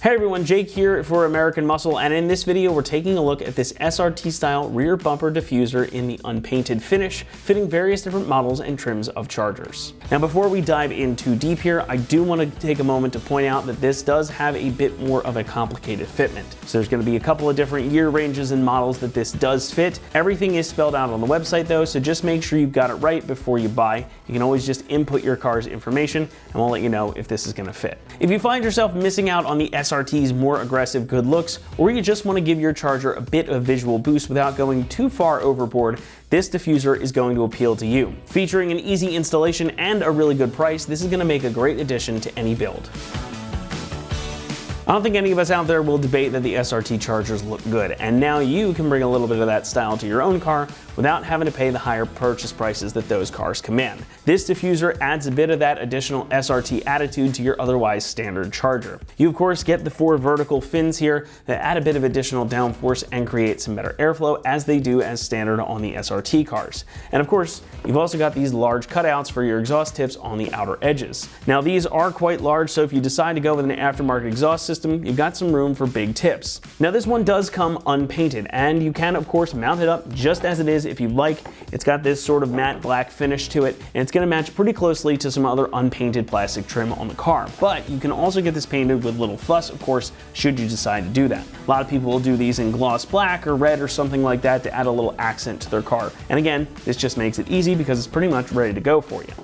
Hey everyone, Jake here for American Muscle, and in this video we're taking a look at this SRT style rear bumper diffuser in the unpainted finish, fitting various different models and trims of Chargers. Now before we dive in too deep here, I do want to take a moment to point out that this does have a bit more of a complicated fitment. So there's going to be a couple of different year ranges and models that this does fit. Everything is spelled out on the website though, so just make sure you've got it right before you buy. You can always just input your car's information and we'll let you know if this is going to fit. If you find yourself missing out on the SRT's more aggressive good looks, or you just want to give your Charger a bit of visual boost without going too far overboard, this diffuser is going to appeal to you. Featuring an easy installation and a really good price, this is going to make a great addition to any build. I don't think any of us out there will debate that the SRT Chargers look good, and now you can bring a little bit of that style to your own car without having to pay the higher purchase prices that those cars command. This diffuser adds a bit of that additional SRT attitude to your otherwise standard Charger. You of course get the 4 vertical fins here that add a bit of additional downforce and create some better airflow, as they do as standard on the SRT cars. And of course, you've also got these large cutouts for your exhaust tips on the outer edges. Now these are quite large, so if you decide to go with an aftermarket exhaust system, you've got some room for big tips. Now this one does come unpainted, and you can of course mount it up just as it is if you'd like. It's got this sort of matte black finish to it, and it's going to match pretty closely to some other unpainted plastic trim on the car. But you can also get this painted with little fuss, of course, should you decide to do that. A lot of people will do these in gloss black or red or something like that to add a little accent to their car. And again, this just makes it easy because it's pretty much ready to go for you.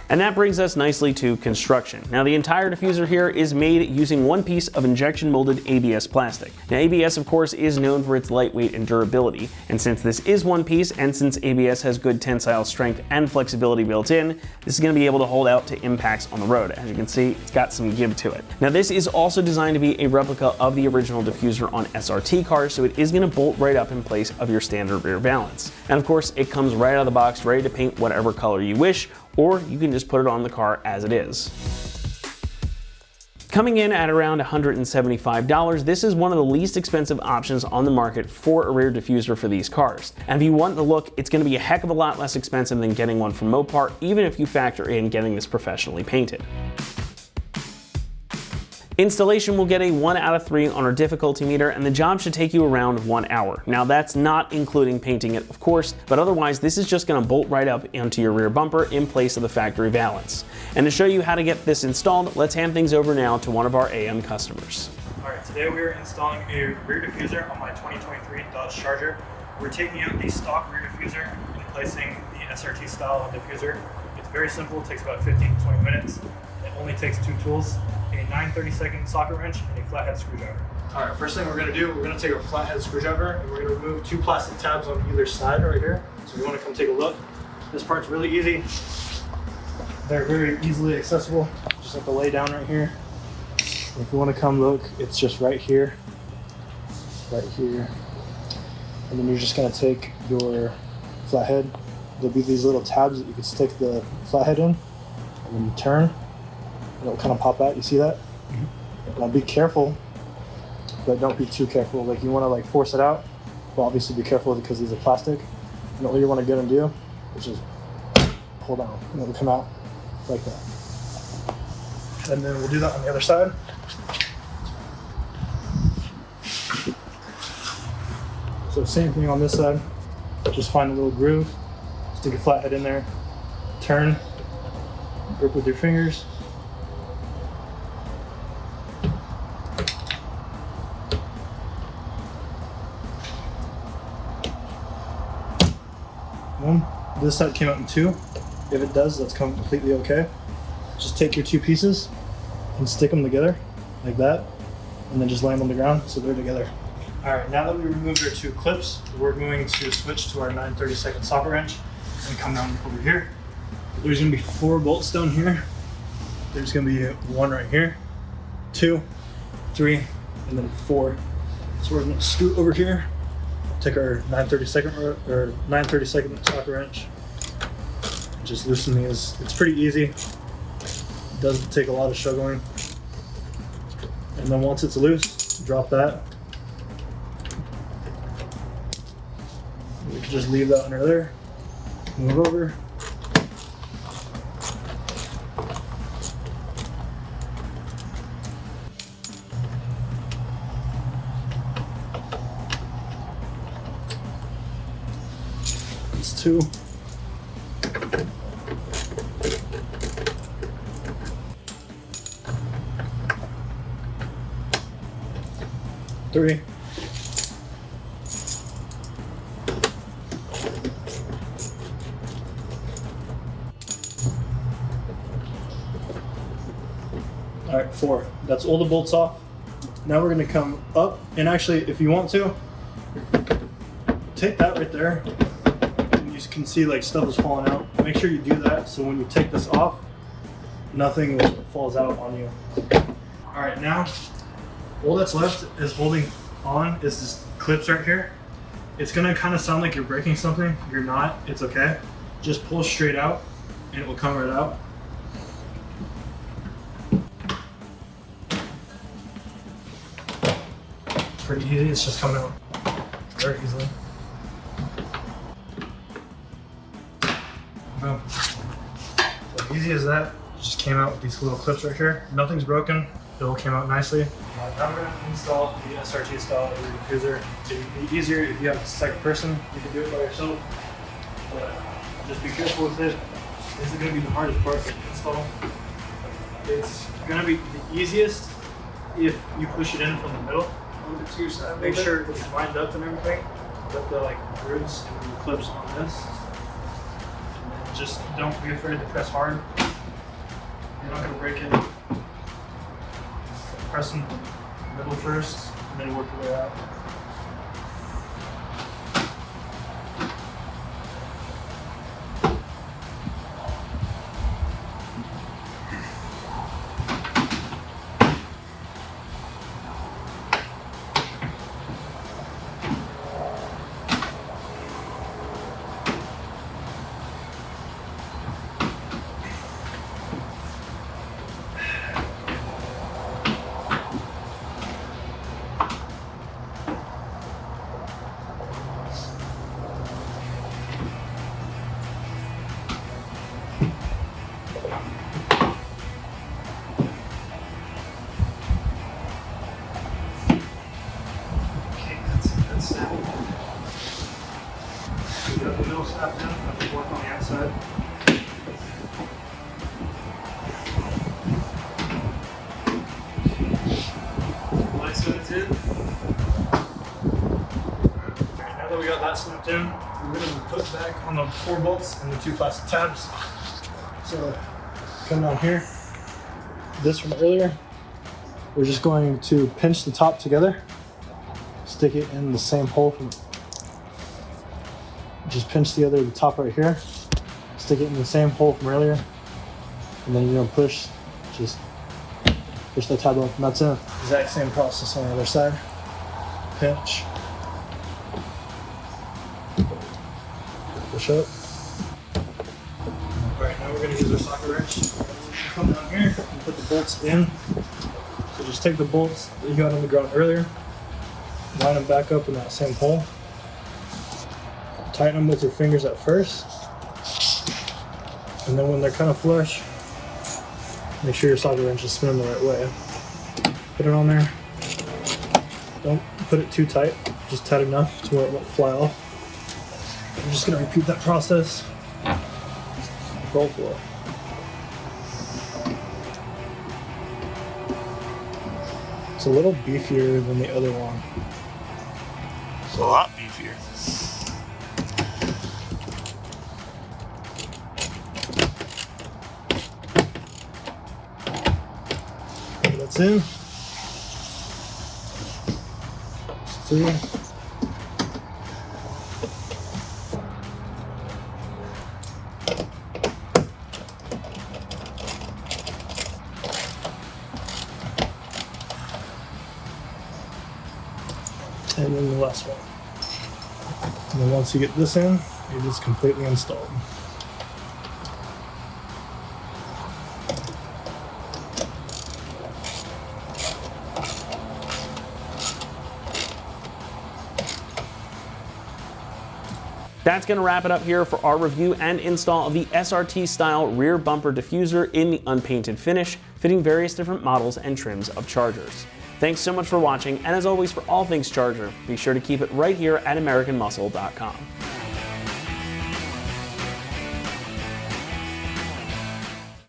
And that brings us nicely to construction. Now the entire diffuser here is made using one piece of injection molded ABS plastic. Now ABS of course is known for its lightweight and durability, and since this is one piece and since ABS has good tensile strength and flexibility built in, this is going to be able to hold out to impacts on the road. As you can see, it's got some give to it. Now this is also designed to be a replica of the original diffuser on SRT cars, so it is going to bolt right up in place of your standard rear valance. And of course it comes right out of the box ready to paint whatever color you wish, or you can just put it on the car as it is. Coming in at around $175, this is one of the least expensive options on the market for a rear diffuser for these cars. And if you want the look, it's going to be a heck of a lot less expensive than getting one from Mopar, even if you factor in getting this professionally painted. Installation will get a 1 out of 3 on our difficulty meter, and the job should take you around 1 hour. Now that's not including painting it, of course, but otherwise this is just going to bolt right up into your rear bumper in place of the factory valance. And to show you how to get this installed, let's hand things over now to one of our AM customers. Alright, today we are installing a rear diffuser on my 2023 Dodge Charger. We're taking out the stock rear diffuser and replacing the SRT style diffuser. It's very simple, it takes about 15 to 20 minutes. It only takes 2 tools, a 9/32 socket wrench and a flathead screwdriver. Alright, first thing we're going to do, we're going to take a flathead screwdriver and we're going to remove 2 plastic tabs on either side right here. So if you want to come take a look, this part's really easy. They're very easily accessible. Just have to lay down right here. And if you want to come look, it's just right here. Right here. And then you're just going to take your flathead. There'll be these little tabs that you can stick the flathead in. And then you turn, and it'll kind of pop out. You see that? Mm-hmm. Now be careful, but don't be too careful. Like you want to like force it out, but obviously be careful because these are plastic. And all you want to get and do is just pull down, and it'll come out like that. And then we'll do that on the other side. So same thing on this side. Just find a little groove, stick a flathead in there, turn. Grip with your fingers. This side came out in 2. If it does, that's completely okay. Just take your 2 pieces and stick them together like that, and then just lay them on the ground so they're together. Alright, now that we removed our 2 clips, we're going to switch to our 9/32 socket wrench and come down over here. There's going to be 4 bolts down here. There's going to be 1 right here, 2, 3, and then 4. So we're going to scoot over here, take our 9/32 socket wrench, and just loosen these. It's pretty easy. It doesn't take a lot of shuggling. And then once it's loose, drop that. We can just leave that under there, move over. That's 2. 3. All right, 4. That's all the bolts off. Now we're gonna come up, and actually, if you want to, take that right there, and you can see like stuff is falling out. Make sure you do that, so when you take this off, nothing falls out on you. All right, now, all that's left is holding on is this clips right here. It's gonna kind of sound like you're breaking something. You're not, it's okay. Just pull straight out, and it will come right out. Pretty easy, it's just coming out very easily. Boom. So easy as that, just came out with these little clips right here. Nothing's broken, it all came out nicely. Now we're going to install the SRT style rear diffuser. It would be easier if you have a second person, you can do it by yourself. But just be careful with it. This is going to be the hardest part to install. It's going to be the easiest if you push it in from the middle. Make sure it's lined up and everything. Put the grooves and the clips on this. And then just don't be afraid to press hard. You're not gonna break it. Press in the middle first, and then work your way out. The middle snap down, I have to work on the outside. Like so it's in. Alright, now that we got that snapped in, we're going to put back on the 4 bolts and the 2 plastic tabs. So come down here, this from earlier, we're just going to pinch the top together, stick it in the same hole from just pinch the top right here, stick it in the same hole from earlier, and then you're gonna push the tab up, and that's it. Exact same process on the other side. Pinch, push up. All right, now we're gonna use our socket wrench. Come down here and put the bolts in. So just take the bolts that you got on the ground earlier, line them back up in that same hole. Tighten them with your fingers at first, and then when they're kind of flush, make sure your socket wrench is spinning the right way. Put it on there. Don't put it too tight, just tight enough to where it won't fly off. I'm just going to repeat that process for all 4. It's a little beefier than the other one. It's a lot beefier. That's in. 3. And then the last one. And then once you get this in, it is completely installed. That's going to wrap it up here for our review and install of the SRT style rear bumper diffuser in the unpainted finish, fitting various different models and trims of Chargers. Thanks so much for watching, and as always, for all things Charger, be sure to keep it right here at AmericanMuscle.com.